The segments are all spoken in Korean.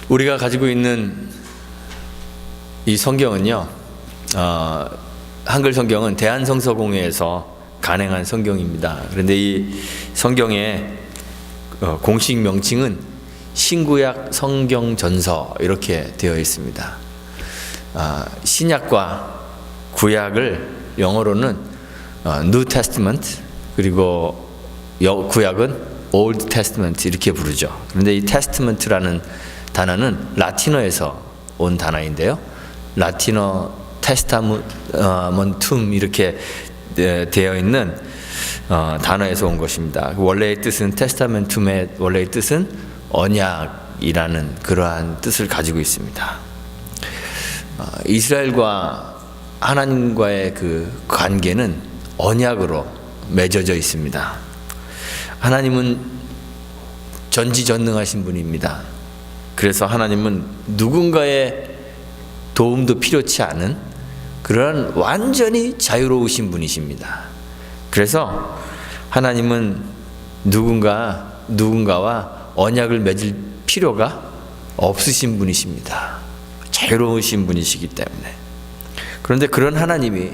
우리가 가지고 있는 이 성경은요, 한글 성경은 대한성서공회에서 간행한 성경입니다. 그런데 이 성경의 공식 명칭은 신구약 성경전서 이렇게 되어 있습니다. 신약과 구약을 영어로는 New Testament, 그리고 구약은 Old Testament 이렇게 부르죠. 그런데 이 Testament라는 단어는 라틴어에서 온 단어인데요, 라틴어 테스타먼툼 이렇게 되어 있는 단어에서 온 것입니다. 원래의 뜻은 테스타멘툼의 원래의 뜻은 언약이라는 그러한 뜻을 가지고 있습니다. 이스라엘과 하나님과의 그 관계는 언약으로 맺어져 있습니다. 하나님은 전지전능하신 분입니다. 그래서 하나님은 누군가의 도움도 필요치 않은 그런 완전히 자유로우신 분이십니다. 그래서 하나님은 누군가와 언약을 맺을 필요가 없으신 분이십니다. 자유로우신 분이시기 때문에. 그런데 그런 하나님이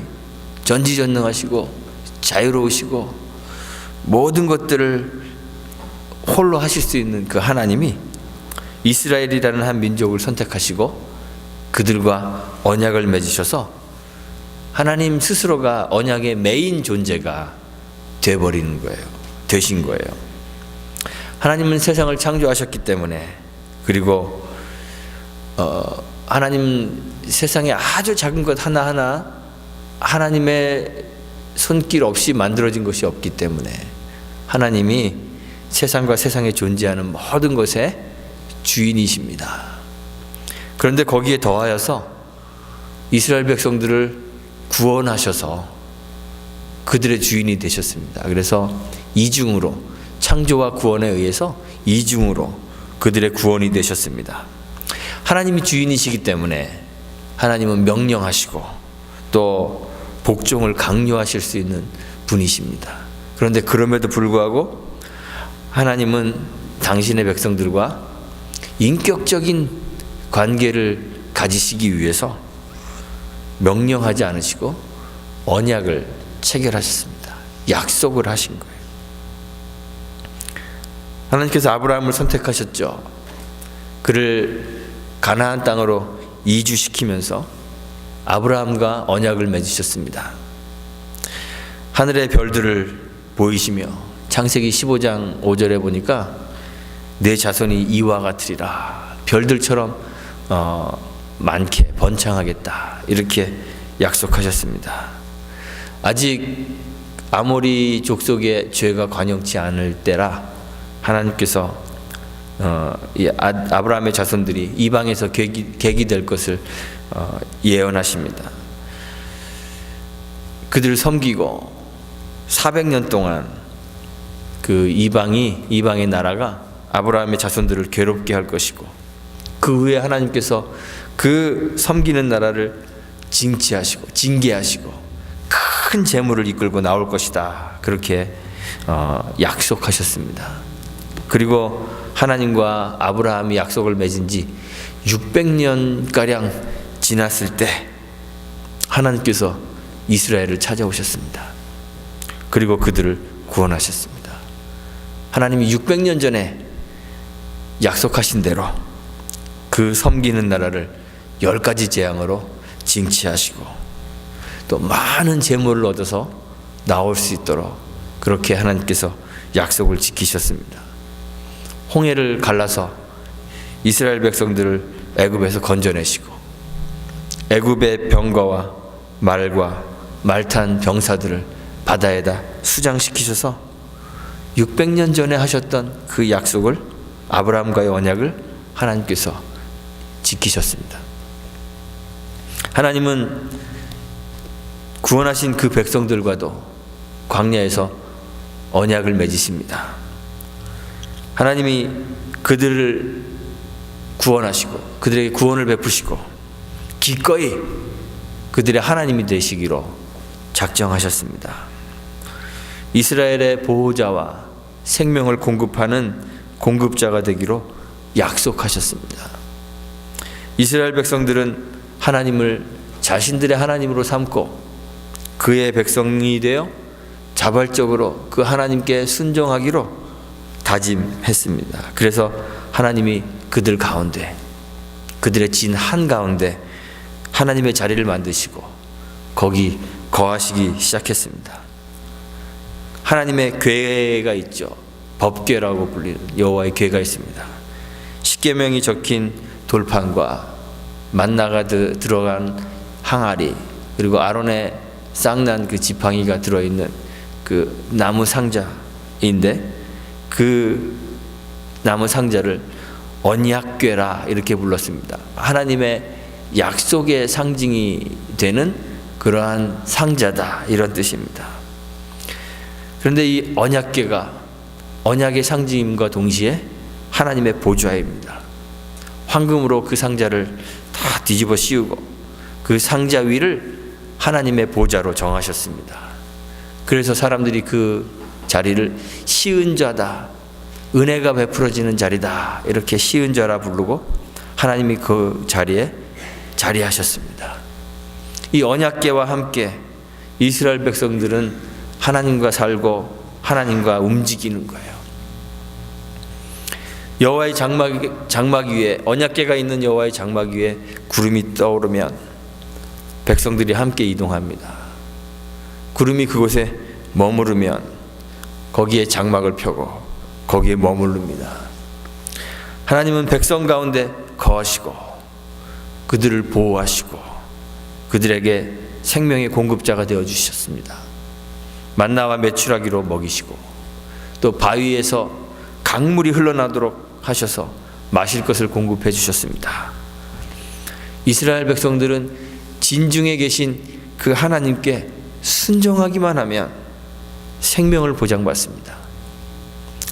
전지전능하시고 자유로우시고 모든 것들을 홀로 하실 수 있는 그 하나님이 이스라엘이라는 한 민족을 선택하시고 그들과 언약을 맺으셔서 하나님 스스로가 언약의 메인 존재가 되신 거예요. 하나님은 세상을 창조하셨기 때문에, 그리고 하나님 세상에 아주 작은 것 하나하나 하나님의 손길 없이 만들어진 것이 없기 때문에 하나님이 세상과 세상에 존재하는 모든 것의 주인이십니다. 그런데 거기에 더하여서 이스라엘 백성들을 구원하셔서 그들의 주인이 되셨습니다. 그래서 이중으로, 창조와 구원에 의해서 이중으로 그들의 구원이 되셨습니다. 하나님이 주인이시기 때문에 하나님은 명령하시고 또 복종을 강요하실 수 있는 분이십니다. 그런데 그럼에도 불구하고 하나님은 당신의 백성들과 인격적인 관계를 가지시기 위해서 명령하지 않으시고 언약을 체결하셨습니다. 약속을 하신 거예요. 하나님께서 아브라함을 선택하셨죠. 그를 가나안 땅으로 이주시키면서 아브라함과 언약을 맺으셨습니다. 하늘의 별들을 보이시며 창세기 15장 5절에 보니까 내 자손이 이와 같으리라, 별들처럼 많게 번창하겠다, 이렇게 약속하셨습니다. 아직 아모리 족속의 죄가 관영치 않을 때라 하나님께서 아브라함의 자손들이 이방에서 객이 될 것을 예언하십니다. 그들을 섬기고 400년 동안 그 이방의 나라가 아브라함의 자손들을 괴롭게 할 것이고, 그 후에 하나님께서 그 섬기는 나라를 징계하시고 큰 재물을 이끌고 나올 것이다, 그렇게 약속하셨습니다. 그리고 하나님과 아브라함이 약속을 맺은 지 600년가량 지났을 때 하나님께서 이스라엘을 찾아오셨습니다. 그리고 그들을 구원하셨습니다. 하나님이 600년 전에 약속하신 대로 그 섬기는 나라를 10가지 재앙으로 징치하시고 또 많은 재물을 얻어서 나올 수 있도록 그렇게 하나님께서 약속을 지키셨습니다. 홍해를 갈라서 이스라엘 백성들을 애굽에서 건져내시고 애굽의 병거와 말과 말탄 병사들을 바다에다 수장시키셔서 600년 전에 하셨던 그 약속을, 아브라함과의 언약을 하나님께서 지키셨습니다. 하나님은 구원하신 그 백성들과도 광야에서 언약을 맺으십니다. 하나님이 그들을 구원하시고 그들에게 구원을 베푸시고 기꺼이 그들의 하나님이 되시기로 작정하셨습니다. 이스라엘의 보호자와 생명을 공급하는 공급자가 되기로 약속하셨습니다. 이스라엘 백성들은 하나님을 자신들의 하나님으로 삼고 그의 백성이 되어 자발적으로 그 하나님께 순종하기로 다짐했습니다. 그래서 하나님이 그들 가운데, 그들의 진 한가운데 하나님의 자리를 만드시고 거기 거하시기 시작했습니다. 하나님의 궤가 있죠. 법궤라고 불리는 여호와의 궤가 있습니다. 십계명이 적힌 돌판과 만나가 들어간 항아리, 그리고 아론의 쌍난 그 지팡이가 들어있는 그 나무 상자인데, 그 나무 상자를 언약궤라 이렇게 불렀습니다. 하나님의 약속의 상징이 되는 그러한 상자다, 이런 뜻입니다. 그런데 이 언약궤가 언약의 상징임과 동시에 하나님의 보좌입니다. 황금으로 그 상자를 다 뒤집어 씌우고 그 상자 위를 하나님의 보좌로 정하셨습니다. 그래서 사람들이 그 자리를 시은 자다, 은혜가 베풀어지는 자리다, 이렇게 시은 자라 부르고 하나님이 그 자리에 자리하셨습니다. 이 언약궤와 함께 이스라엘 백성들은 하나님과 살고 하나님과 움직이는 거예요. 여호와의 장막 위에, 언약궤가 있는 여호와의 장막 위에 구름이 떠오르면 백성들이 함께 이동합니다. 구름이 그곳에 머무르면 거기에 장막을 펴고 거기에 머무릅니다. 하나님은 백성 가운데 거하시고 그들을 보호하시고 그들에게 생명의 공급자가 되어주셨습니다. 만나와 메추라기로 먹이시고 또 바위에서 강물이 흘러나도록 하셔서 마실 것을 공급해 주셨습니다. 이스라엘 백성들은 진중에 계신 그 하나님께 순종하기만 하면 생명을 보장받습니다.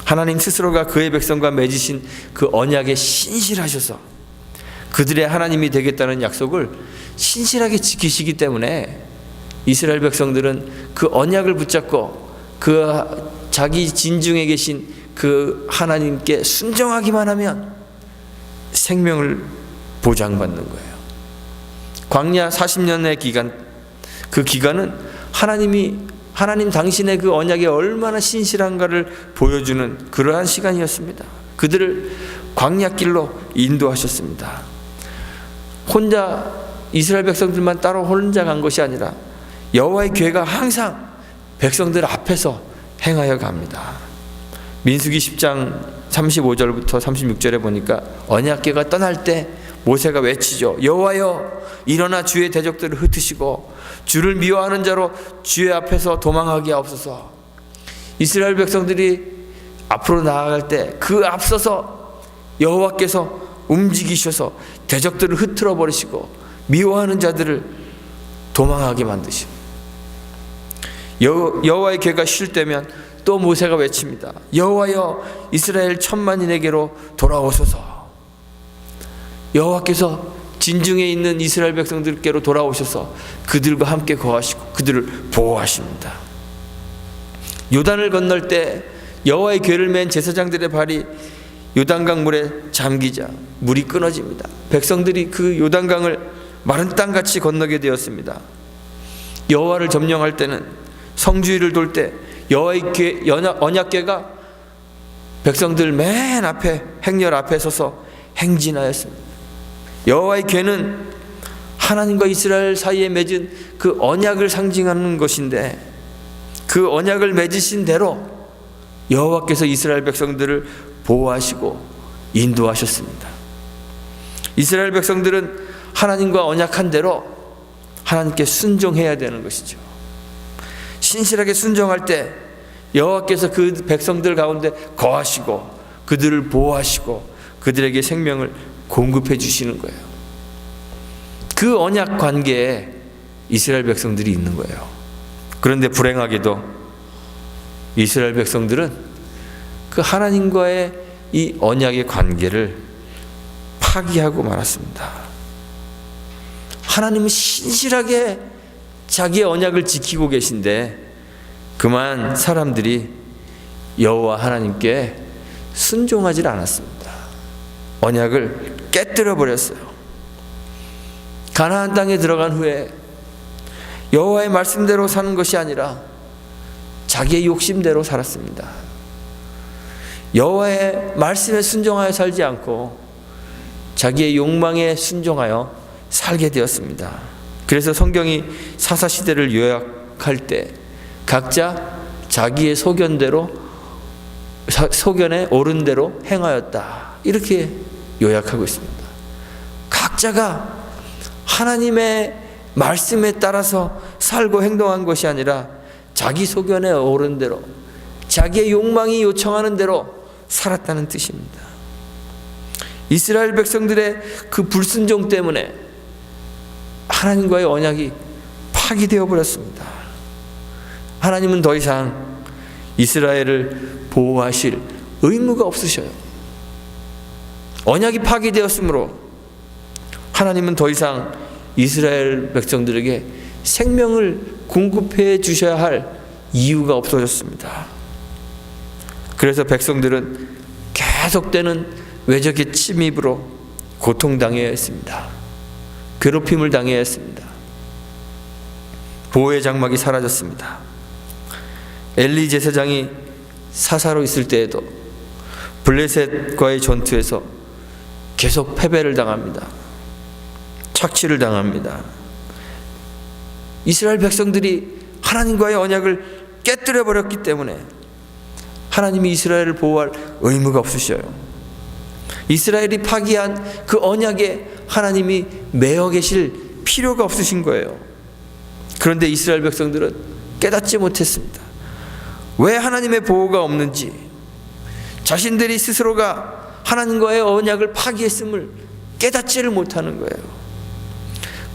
하나님 스스로가 그의 백성과 맺으신 그 언약에 신실하셔서 그들의 하나님이 되겠다는 약속을 신실하게 지키시기 때문에 이스라엘 백성들은 그 언약을 붙잡고 그 자기 진중에 계신 그 하나님께 순종하기만 하면 생명을 보장받는 거예요. 광야 40년의 기간, 그 기간은 하나님 당신의 그 언약에 얼마나 신실한가를 보여주는 그러한 시간이었습니다. 그들을 광야길로 인도하셨습니다. 혼자 이스라엘 백성들만 따로 혼자 간 것이 아니라 여호와의 궤가 항상 백성들 앞에서 행하여 갑니다. 민수기 10장 35절부터 36절에 보니까 언약궤가 떠날 때 모세가 외치죠. 여호와여, 일어나 주의 대적들을 흩으시고 주를 미워하는 자로 주의 앞에서 도망하게 하옵소서. 이스라엘 백성들이 앞으로 나아갈 때 그 앞서서 여호와께서 움직이셔서 대적들을 흩트러 버리시고 미워하는 자들을 도망하게 만드시고, 여호와의 궤가 쉴 때면 또 모세가 외칩니다. 여호와여, 이스라엘 천만인에게로 돌아오소서. 여호와께서 진중에 있는 이스라엘 백성들께로 돌아오셔서 그들과 함께 거하시고 그들을 보호하십니다. 요단을 건널 때 여호와의 궤를 맨 제사장들의 발이 요단강 물에 잠기자 물이 끊어집니다. 백성들이 그 요단강을 마른 땅같이 건너게 되었습니다. 여호와를 점령할 때는 성주일을 돌 때 여호와의 궤, 언약궤가 백성들 맨 앞에, 행렬 앞에 서서 행진하였습니다. 여호와의 궤는 하나님과 이스라엘 사이에 맺은 그 언약을 상징하는 것인데, 그 언약을 맺으신 대로 여호와께서 이스라엘 백성들을 보호하시고 인도하셨습니다. 이스라엘 백성들은 하나님과 언약한 대로 하나님께 순종해야 되는 것이죠. 신실하게 순종할 때 여호와께서 그 백성들 가운데 거하시고 그들을 보호하시고 그들에게 생명을 공급해 주시는 거예요. 그 언약 관계에 이스라엘 백성들이 있는 거예요. 그런데 불행하게도 이스라엘 백성들은 그 하나님과의 이 언약의 관계를 파기하고 말았습니다. 하나님은 신실하게 자기의 언약을 지키고 계신데 그만 사람들이 여호와 하나님께 순종하지 않았습니다. 언약을 깨뜨려 버렸어요. 가나안 땅에 들어간 후에 여호와의 말씀대로 사는 것이 아니라 자기의 욕심대로 살았습니다. 여호와의 말씀에 순종하여 살지 않고 자기의 욕망에 순종하여 살게 되었습니다. 그래서 성경이 사사시대를 요약할 때 각자 자기의 소견에 옳은 대로 행하였다, 이렇게 요약하고 있습니다. 각자가 하나님의 말씀에 따라서 살고 행동한 것이 아니라 자기 소견에 옳은 대로, 자기의 욕망이 요청하는 대로 살았다는 뜻입니다. 이스라엘 백성들의 그 불순종 때문에 하나님과의 언약이 파기되어 버렸습니다. 하나님은 더 이상 이스라엘을 보호하실 의무가 없으셔요. 언약이 파기되었으므로 하나님은 더 이상 이스라엘 백성들에게 생명을 공급해 주셔야 할 이유가 없어졌습니다. 그래서 백성들은 계속되는 외적의 침입으로 고통당해야 했습니다. 괴롭힘을 당해야 했습니다. 보호의 장막이 사라졌습니다. 엘리 제사장이 사사로 있을 때에도 블레셋과의 전투에서 계속 패배를 당합니다. 착취를 당합니다. 이스라엘 백성들이 하나님과의 언약을 깨뜨려 버렸기 때문에 하나님이 이스라엘을 보호할 의무가 없으셔요. 이스라엘이 파기한 그 언약에 하나님이 매여 계실 필요가 없으신 거예요. 그런데 이스라엘 백성들은 깨닫지 못했습니다. 왜 하나님의 보호가 없는지, 자신들이 스스로가 하나님과의 언약을 파기했음을 깨닫지를 못하는 거예요.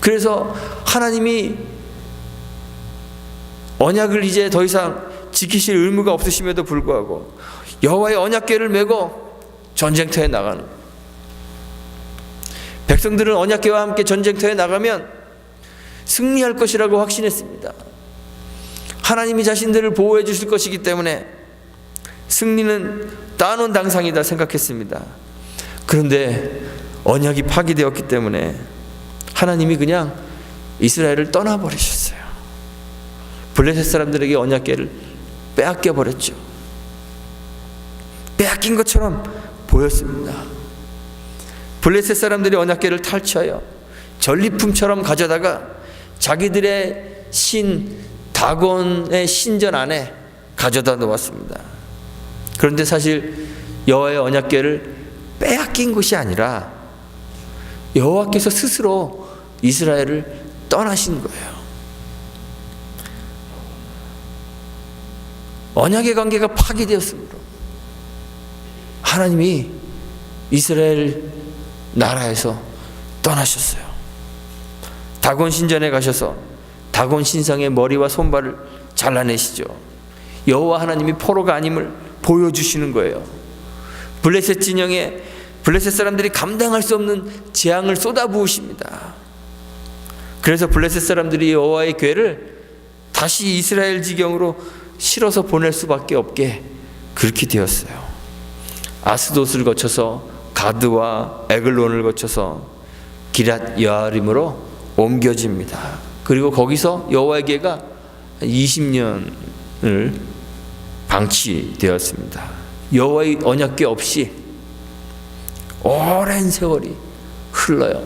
그래서 하나님이 언약을 이제 더 이상 지키실 의무가 없으심에도 불구하고 여호와의 언약궤를 메고 전쟁터에 나가는 거예요. 백성들은 언약궤와 함께 전쟁터에 나가면 승리할 것이라고 확신했습니다. 하나님이 자신들을 보호해 주실 것이기 때문에 승리는 따놓은 당상이다 생각했습니다. 그런데 언약이 파기되었기 때문에 하나님이 그냥 이스라엘을 떠나버리셨어요. 블레셋 사람들에게 언약궤를 빼앗겨 버렸죠. 빼앗긴 것처럼 보였습니다. 블레셋 사람들이 언약궤를 탈취하여 전리품처럼 가져다가 자기들의 신 다곤의 신전 안에 가져다 놓았습니다. 그런데 사실 여호와의 언약궤를 빼앗긴 것이 아니라 여호와께서 스스로 이스라엘을 떠나신 거예요. 언약의 관계가 파기되었으므로 하나님이 이스라엘 나라에서 떠나셨어요. 다곤 신전에 가셔서 다곤 신상의 머리와 손발을 잘라내시죠. 여호와 하나님이 포로가 아님을 보여주시는 거예요. 블레셋 진영에 블레셋 사람들이 감당할 수 없는 재앙을 쏟아부으십니다. 그래서 블레셋 사람들이 여호와의 궤를 다시 이스라엘 지경으로 실어서 보낼 수밖에 없게 그렇게 되었어요. 아스돗을 거쳐서 가드와 에글론을 거쳐서 기럇 여아림으로 옮겨집니다. 그리고 거기서 여호와의 궤가 20년을 방치되었습니다. 여호와의 언약궤 없이 오랜 세월이 흘러요.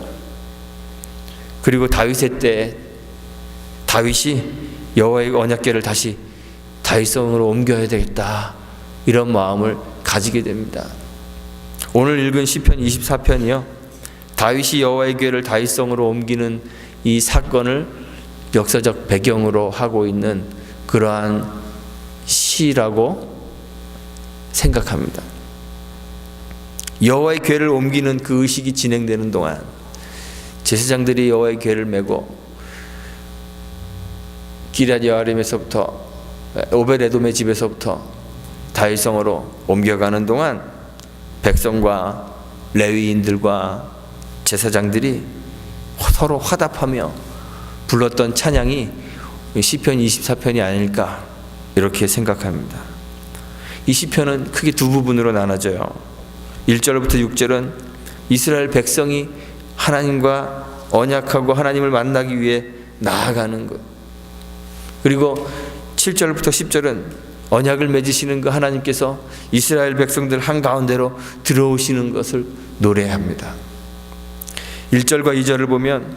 그리고 다윗의 때 다윗이 여호와의 언약궤를 다시 다윗성으로 옮겨야 되겠다, 이런 마음을 가지게 됩니다. 오늘 읽은 시편 24편이요, 다윗이 여호와의 궤를 다윗성으로 옮기는 이 사건을 역사적 배경으로 하고 있는 그러한 시라고 생각합니다. 여호와의 궤를 옮기는 그 의식이 진행되는 동안 제사장들이 여호와의 궤를 메고 기럇 여아림에서부터 오벳에돔의 집에서부터 다윗성으로 옮겨가는 동안 백성과 레위인들과 제사장들이 서로 화답하며 불렀던 찬양이 시편 24편이 아닐까, 이렇게 생각합니다. 이 시편은 크게 두 부분으로 나눠져요. 1절부터 6절은 이스라엘 백성이 하나님과 언약하고 하나님을 만나기 위해 나아가는 것. 그리고 7절부터 10절은 언약을 맺으시는 그 하나님께서 이스라엘 백성들 한가운데로 들어오시는 것을 노래합니다. 1절과 2절을 보면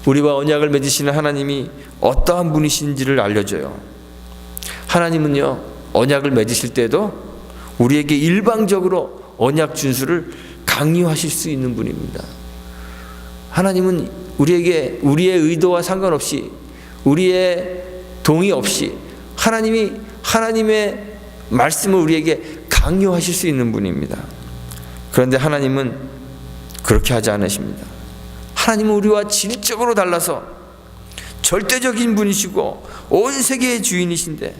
우리와 언약을 맺으시는 하나님이 어떠한 분이신지를 알려줘요. 하나님은요, 언약을 맺으실 때도 우리에게 일방적으로 언약 준수를 강요하실 수 있는 분입니다. 하나님은 우리에게 우리의 의도와 상관없이, 우리의 동의 없이 하나님이 하나님의 말씀을 우리에게 강요하실 수 있는 분입니다. 그런데 하나님은 그렇게 하지 않으십니다. 하나님은 우리와 질적으로 달라서 절대적인 분이시고 온 세계의 주인이신데,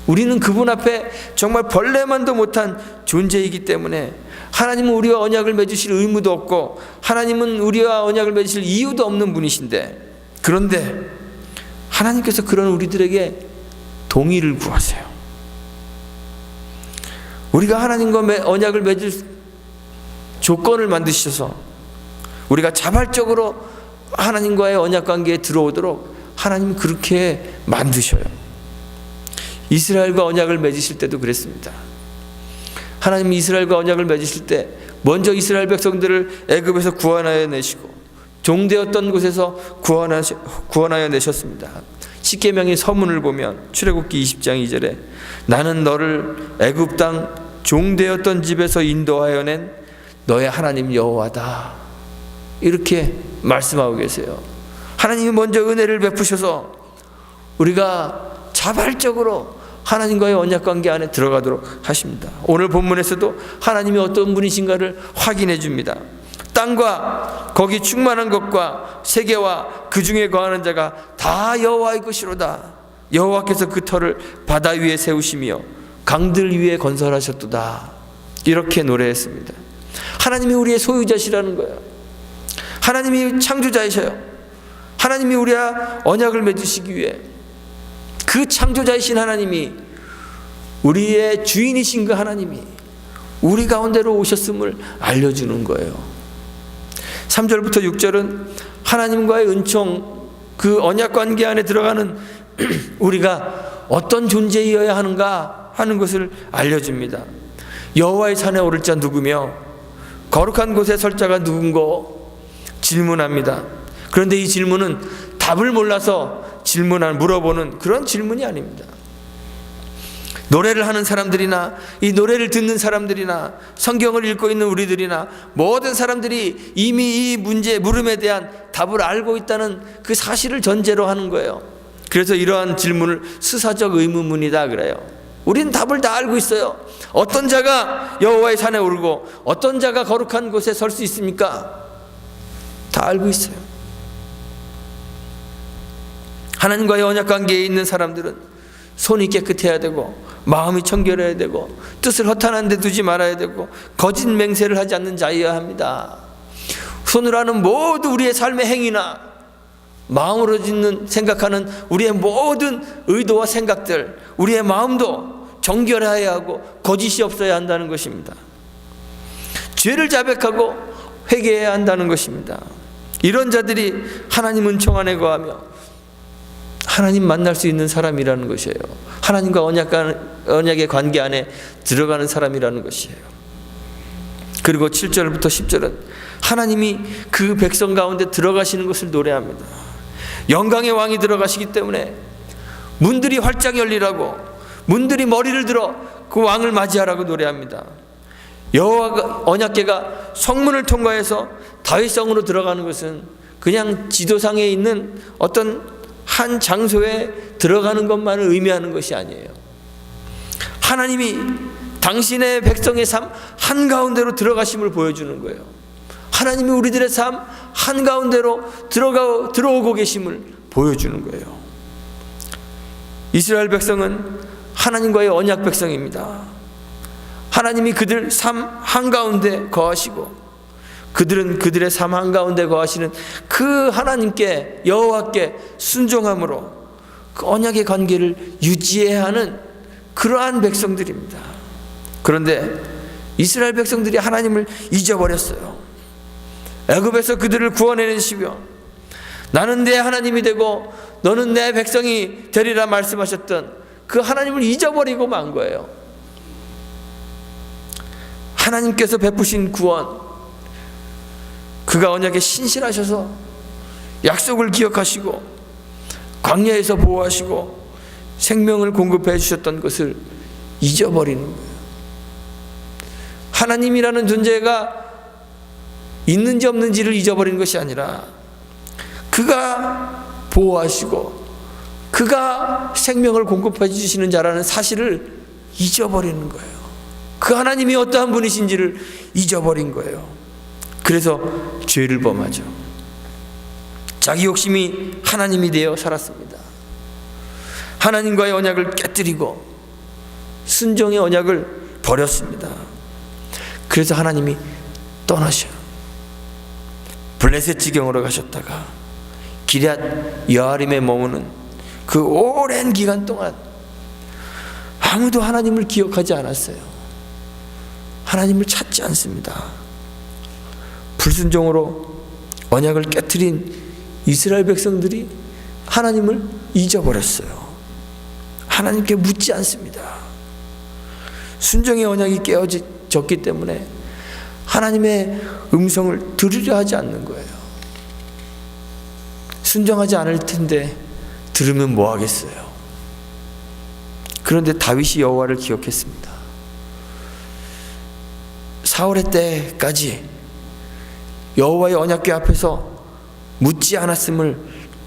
우리는 그분 앞에 정말 벌레만도 못한 존재이기 때문에 하나님은 우리와 언약을 맺으실 의무도 없고 하나님은 우리와 언약을 맺으실 이유도 없는 분이신데, 그런데 하나님께서 그런 우리들에게 동의를 구하세요. 우리가 하나님과 언약을 맺을 조건을 만드셔서 우리가 자발적으로 하나님과의 언약 관계에 들어오도록 하나님은 그렇게 만드셔요. 이스라엘과 언약을 맺으실 때도 그랬습니다. 하나님이 이스라엘과 언약을 맺으실 때 먼저 이스라엘 백성들을 애굽에서 구원하여 내시고 종되었던 곳에서 구원하여 내셨습니다. 십계명의 서문을 보면 출애굽기 20장 2절에 나는 너를 애굽 땅 종되었던 집에서 인도하여 낸 너의 하나님 여호와다, 이렇게 말씀하고 계세요. 하나님이 먼저 은혜를 베푸셔서 우리가 자발적으로 하나님과의 언약관계 안에 들어가도록 하십니다. 오늘 본문에서도 하나님이 어떤 분이신가를 확인해 줍니다. 땅과 거기 충만한 것과 세계와 그 중에 거하는 자가 다 여호와의 것이로다. 여호와께서 그 터를 바다 위에 세우시며 강들 위에 건설하셨도다. 이렇게 노래했습니다. 하나님이 우리의 소유자시라는 거예요. 하나님이 창조자이셔요. 하나님이 우리와 언약을 맺으시기 위해 그 창조자이신 하나님이, 우리의 주인이신 그 하나님이 우리 가운데로 오셨음을 알려주는 거예요. 3절부터 6절은 하나님과의 은총, 그 언약 관계 안에 들어가는 우리가 어떤 존재이어야 하는가 하는 것을 알려줍니다. 여호와의 산에 오를 자 누구며 거룩한 곳에 설 자가 누군고 질문합니다. 그런데 이 질문은 답을 몰라서 물어보는 그런 질문이 아닙니다. 노래를 하는 사람들이나 이 노래를 듣는 사람들이나 성경을 읽고 있는 우리들이나 모든 사람들이 이미 이 물음에 대한 답을 알고 있다는 그 사실을 전제로 하는 거예요. 그래서 이러한 질문을 수사적 의문문이다 그래요. 우리는 답을 다 알고 있어요. 어떤 자가 여호와의 산에 오르고 어떤 자가 거룩한 곳에 설 수 있습니까? 다 알고 있어요. 하나님과의 언약 관계에 있는 사람들은 손이 깨끗해야 되고 마음이 청결해야 되고 뜻을 허탄한 데 두지 말아야 되고 거짓 맹세를 하지 않는 자여야 합니다. 손으로 하는 모든 우리의 삶의 행위나 마음으로 생각하는 우리의 모든 의도와 생각들, 우리의 마음도 정결해야 하고 거짓이 없어야 한다는 것입니다. 죄를 자백하고 회개해야 한다는 것입니다. 이런 자들이 하나님 은총 안에 거하며 하나님 만날 수 있는 사람이라는 것이에요. 하나님과 언약의 관계 안에 들어가는 사람이라는 것이에요. 그리고 7절부터 10절은 하나님이 그 백성 가운데 들어가시는 것을 노래합니다. 영광의 왕이 들어가시기 때문에 문들이 활짝 열리라고, 문들이 머리를 들어 그 왕을 맞이하라고 노래합니다. 여호와 언약궤가 성문을 통과해서 다윗성으로 들어가는 것은 그냥 지도상에 있는 어떤 한 장소에 들어가는 것만을 의미하는 것이 아니에요. 하나님이 당신의 백성의 삶 한가운데로 들어가심을 보여주는 거예요. 하나님이 우리들의 삶 한가운데로 들어오고 계심을 보여주는 거예요. 이스라엘 백성은 하나님과의 언약 백성입니다. 하나님이 그들 삶 한가운데 거하시고 그들은 그들의 삶 한가운데 거하시는 그 하나님께, 여호와께 순종함으로 그 언약의 관계를 유지해야 하는 그러한 백성들입니다. 그런데 이스라엘 백성들이 하나님을 잊어버렸어요. 애굽에서 그들을 구원해내시며 나는 내 하나님이 되고 너는 내 백성이 되리라 말씀하셨던 그 하나님을 잊어버리고 만 거예요. 하나님께서 베푸신 구원, 그가 언약에 신실하셔서 약속을 기억하시고 광야에서 보호하시고 생명을 공급해 주셨던 것을 잊어버리는 거예요. 하나님이라는 존재가 있는지 없는지를 잊어버리는 것이 아니라 그가 보호하시고 그가 생명을 공급해 주시는 자라는 사실을 잊어버리는 거예요. 그 하나님이 어떠한 분이신지를 잊어버린 거예요. 그래서 죄를 범하죠. 자기 욕심이 하나님이 되어 살았습니다. 하나님과의 언약을 깨뜨리고 순종의 언약을 버렸습니다. 그래서 하나님이 떠나셔 블레셋 지경으로 가셨다가 기럇 여아림에 머무는 그 오랜 기간 동안 아무도 하나님을 기억하지 않았어요. 하나님을 찾지 않습니다. 불순종으로 언약을 깨트린 이스라엘 백성들이 하나님을 잊어버렸어요. 하나님께 묻지 않습니다. 순종의 언약이 깨어졌기 때문에 하나님의 음성을 들으려 하지 않는 거예요. 순종하지 않을 텐데 들으면 뭐 하겠어요. 그런데 다윗이 여호와를 기억했습니다. 사울의 때까지 여호와의 언약궤 앞에서 묻지 않았음을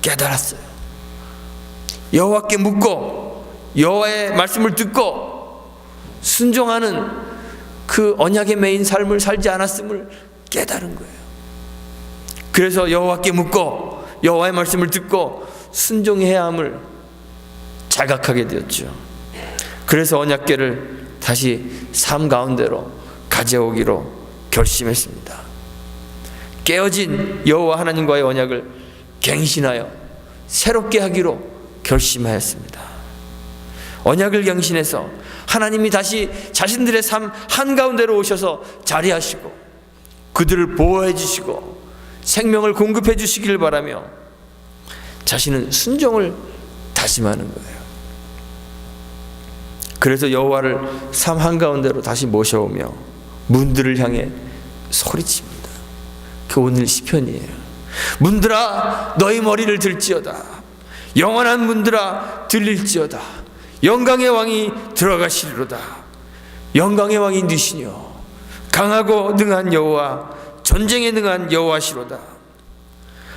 깨달았어요. 여호와께 묻고 여호와의 말씀을 듣고 순종하는 그 언약에 매인 삶을 살지 않았음을 깨달은 거예요. 그래서 여호와께 묻고 여호와의 말씀을 듣고 순종해야 함을 자각하게 되었죠. 그래서 언약궤를 다시 삶 가운데로 가져오기로 결심했습니다. 깨어진 여호와 하나님과의 언약을 갱신하여 새롭게 하기로 결심하였습니다. 언약을 갱신해서 하나님이 다시 자신들의 삶 한가운데로 오셔서 자리하시고 그들을 보호해 주시고 생명을 공급해 주시길 바라며 자신은 순종을 다짐하는 거예요. 그래서 여호와를 삶 한가운데로 다시 모셔오며 문들을 향해 소리칩니다. 그 오늘 시편이에요. 문들아 너희 머리를 들지어다. 영원한 문들아 들릴지어다. 영광의 왕이 들어가시리로다. 영광의 왕이 누시뇨 강하고 능한 여호와 전쟁에 능한 여호와시로다.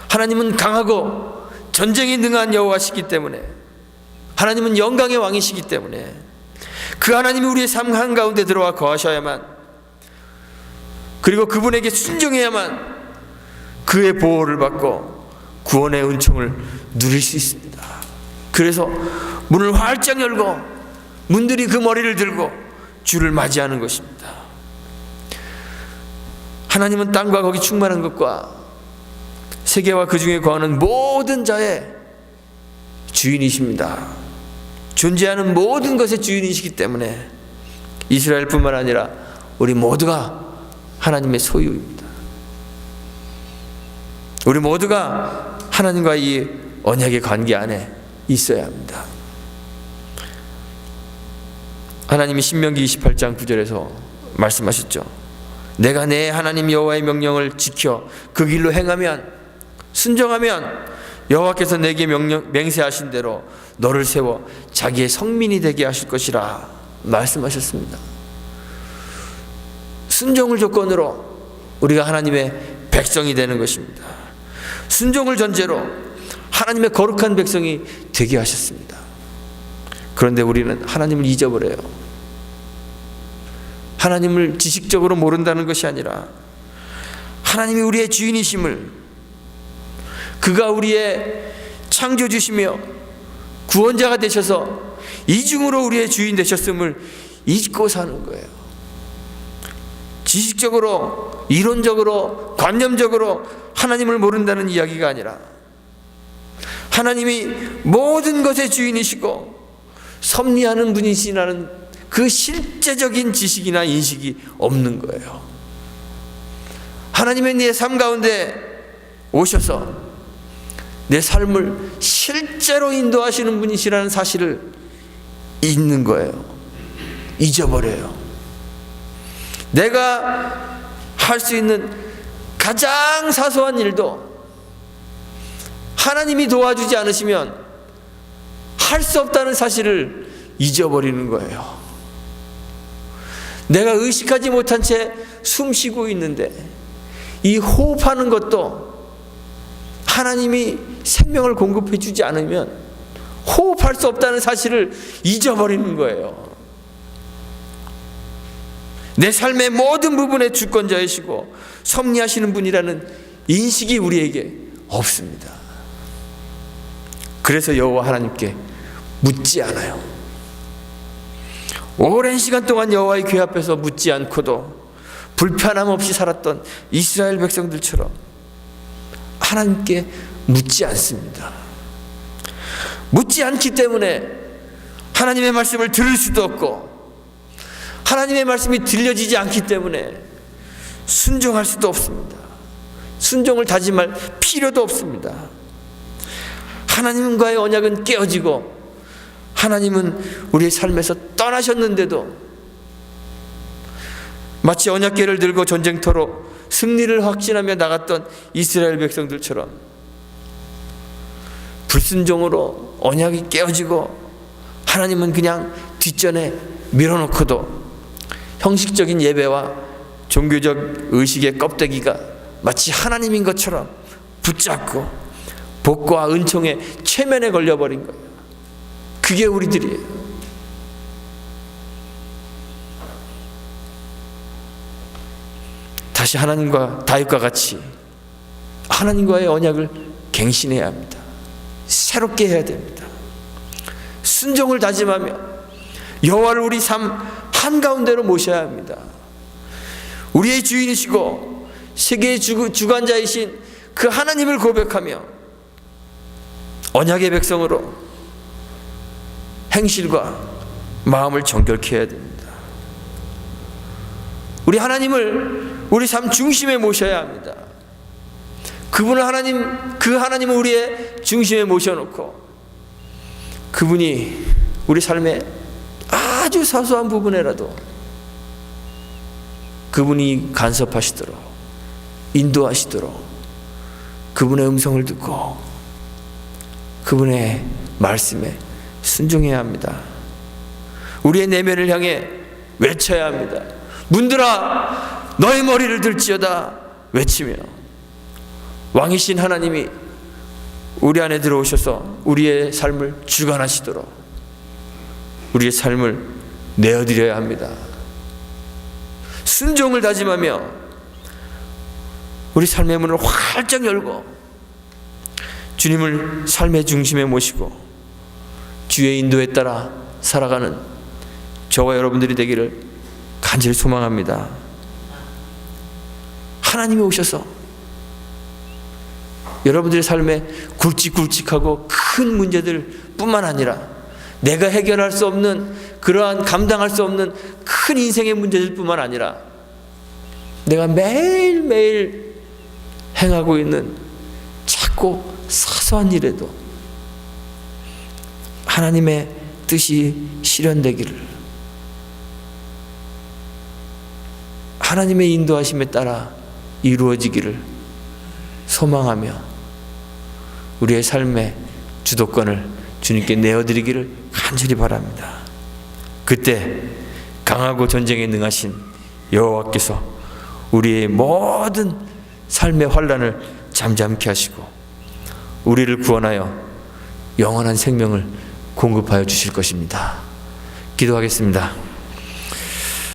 하나님은 강하고 전쟁에 능한 여호와시기 때문에, 하나님은 영광의 왕이시기 때문에 그 하나님이 우리의 삶 한가운데 들어와 거하셔야만, 그리고 그분에게 순종해야만 그의 보호를 받고 구원의 은총을 누릴 수 있습니다. 그래서 문을 활짝 열고 문들이 그 머리를 들고 주를 맞이하는 것입니다. 하나님은 땅과 거기 충만한 것과 세계와 그 중에 거하는 모든 자의 주인이십니다. 존재하는 모든 것의 주인이시기 때문에 이스라엘뿐만 아니라 우리 모두가 하나님의 소유입니다. 우리 모두가 하나님과 이 언약의 관계 안에 있어야 합니다. 하나님이 신명기 28장 9절에서 말씀하셨죠. 내가 내 하나님 여호와의 명령을 지켜 그 길로 행하면, 순종하면 여호와께서 내게 맹세하신 대로 너를 세워 자기의 성민이 되게 하실 것이라 말씀하셨습니다. 순종을 조건으로 우리가 하나님의 백성이 되는 것입니다. 순종을 전제로 하나님의 거룩한 백성이 되게 하셨습니다. 그런데 우리는 하나님을 잊어버려요. 하나님을 지식적으로 모른다는 것이 아니라 하나님이 우리의 주인이심을, 그가 우리의 창조주시며 구원자가 되셔서 이중으로 우리의 주인 되셨음을 잊고 사는 거예요. 지식적으로, 이론적으로, 관념적으로 하나님을 모른다는 이야기가 아니라 하나님이 모든 것의 주인이시고 섭리하는 분이시라는 그 실제적인 지식이나 인식이 없는 거예요. 하나님의 네 삶 가운데 오셔서 내 삶을 실제로 인도하시는 분이시라는 사실을 잊는 거예요. 잊어버려요. 내가 할 수 있는 가장 사소한 일도 하나님이 도와주지 않으시면 할 수 없다는 사실을 잊어버리는 거예요. 내가 의식하지 못한 채 숨 쉬고 있는데 이 호흡하는 것도 하나님이 생명을 공급해 주지 않으면 호흡할 수 없다는 사실을 잊어버리는 거예요. 내 삶의 모든 부분에 주권자이시고 섭리하시는 분이라는 인식이 우리에게 없습니다. 그래서 여호와 하나님께 묻지 않아요. 오랜 시간 동안 여호와의 궤 앞에서 묻지 않고도 불편함 없이 살았던 이스라엘 백성들처럼 하나님께 묻지 않습니다. 묻지 않기 때문에 하나님의 말씀을 들을 수도 없고 하나님의 말씀이 들려지지 않기 때문에 순종할 수도 없습니다. 순종을 다짐할 필요도 없습니다. 하나님과의 언약은 깨어지고 하나님은 우리의 삶에서 떠나셨는데도 마치 언약궤를 들고 전쟁터로 승리를 확신하며 나갔던 이스라엘 백성들처럼 불순종으로 언약이 깨어지고 하나님은 그냥 뒷전에 밀어놓고도 형식적인 예배와 종교적 의식의 껍데기가 마치 하나님인 것처럼 붙잡고 복과 은총의 최면에 걸려버린 거예요. 그게 우리들이에요. 다시 하나님과 다윗과 같이 하나님과의 언약을 갱신해야 합니다. 새롭게 해야 됩니다. 순종을 다짐하며 여호와를 우리 삶 한가운데로 모셔야 합니다. 우리의 주인이시고 세계의 주관자이신 그 하나님을 고백하며 언약의 백성으로 행실과 마음을 정결케 해야 됩니다. 우리 하나님을 우리 삶 중심에 모셔야 합니다. 그분을 그 하나님을 우리의 중심에 모셔놓고 그분이 우리 삶의 아주 사소한 부분에라도 그분이 간섭하시도록 인도하시도록 그분의 음성을 듣고 그분의 말씀에 순종해야 합니다. 우리의 내면을 향해 외쳐야 합니다. 문들아 너의 머리를 들지어다 외치며 왕이신 하나님이 우리 안에 들어오셔서 우리의 삶을 주관하시도록 우리의 삶을 내어드려야 합니다. 순종을 다짐하며 우리 삶의 문을 활짝 열고 주님을 삶의 중심에 모시고 주의 인도에 따라 살아가는 저와 여러분들이 되기를 간절히 소망합니다. 하나님이 오셔서 여러분들의 삶에 굵직굵직하고 큰 문제들 뿐만 아니라 내가 해결할 수 없는 그러한 감당할 수 없는 큰 인생의 문제들 뿐만 아니라 내가 매일매일 행하고 있는 작고 사소한 일에도 하나님의 뜻이 실현되기를 하나님의 인도하심에 따라 이루어지기를 소망하며 우리의 삶의 주도권을 주님께 내어드리기를 간절히 바랍니다. 그때 강하고 전쟁에 능하신 여호와께서 우리의 모든 삶의 환난을 잠잠케 하시고 우리를 구원하여 영원한 생명을 공급하여 주실 것입니다. 기도하겠습니다.